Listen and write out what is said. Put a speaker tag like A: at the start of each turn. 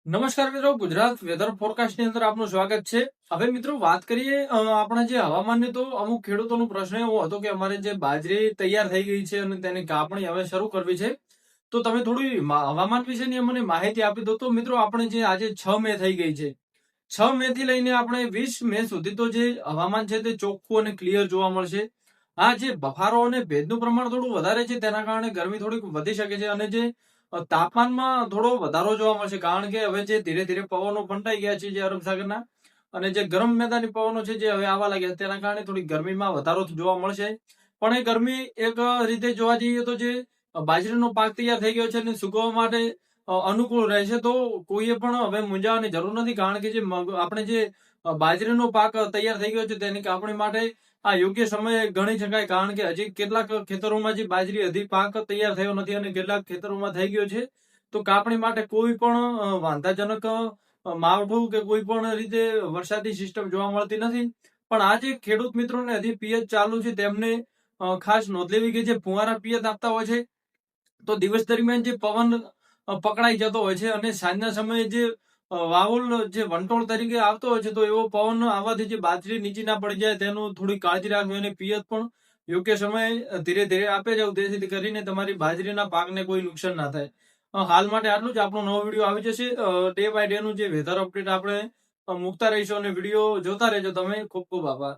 A: નમસ્કાર મિત્રો, Gujarat weather forecast ની અંદર આપનું સ્વાગત છે. હવે મિત્રો વાત કરીએ આપણા જે હવામાનની, તો અમુક ખેડૂતોનો પ્રશ્ન એવો હતો કે અમારે જે બાજરી તૈયાર થઈ ગઈ છે અને તેની કાપણી હવે શરૂ કરવી છે, તો તમે થોડી હવામાન વિશેની અમને માહિતી આપી દો. તો મિત્રો આપણે જે આજે 6 મે થઈ ગઈ છે, 6 મે થી લઈને આપણે 20 મે સુધી તો જે હવામાન છે તે ચોખ્ખું અને ક્લિયર જોવા મળશે. આ જે બફારો અને ભેજનું પ્રમાણ થોડું વધારે છે, તેના કારણે ગરમી થોડીક વધી શકે છે અને જે તાપમાનમાં થોડો વધારો જોવા મળશે, કારણ કે હવે જે ધીરે ધીરે પવનો ફંટાઈ ગયા છે જે અરબ સાગરના, અને જે ગરમ મેદાની પવનો છે જે હવે આવવા લાગ્યા, તેના કારણે થોડી ગરમીમાં વધારો જોવા મળશે. પણ એ ગરમી એક રીતે જોવા જઈએ તો જે બાજરીનો પાક તૈયાર થઈ ગયો છે અને સુકવવા માટે અનુકૂળ રહેશે, તો કોઈએ પણ હવે મૂંઝાવાની જરૂર નથી, કારણ કે જે આપણે જે બાજરીનો પાક તૈયાર થઈ ગયો છે તેની કાપણી માટે આ યોગ્ય સમય ગણી શકાય, કારણ કે હજી કેટલાક ખેતરોમાં જે બાજરી હજી પાક તૈયાર થયો નથી અને કેટલાક ખેતરોમાં થઈ ગયો છે. તો કાપણી માટે કોઈ પણ વાંધાજનક માવઠું કે કોઈ પણ રીતે વરસાદી સિસ્ટમ જોવા મળતી નથી. પણ આ જે ખેડૂત મિત્રોને હજી પિયત ચાલુ છે, તેમને ખાસ નોંધ લેવી કે જે ફુવારા પિયત આપતા હોય છે, તો દિવસ દરમિયાન જે પવન પકડાઈ જતો હોય છે અને સાંજના સમયે જે વાવોલ જે વંટોળ તરીકે આવતો હોય છે, તો એવો પવન આવવાથી જે બાજરી નીચી ના પડી જાય તેનું થોડી કાળજી રાખવી અને પિયત પણ યોગ્ય સમયે ધીરે ધીરે આપે જવું, જેથી કરીને તમારી બાજરીના પાકને કોઈ નુકસાન ના થાય. હાલ માટે આટલું જ. આપણો નવો વિડીયો આવી જશે. ડે બાય ડે નું જે વેધર અપડેટ આપણે મૂકતા રહીશું અને વિડીયો જોતા રહેજો તમે. ખૂબ ખૂબ આભાર.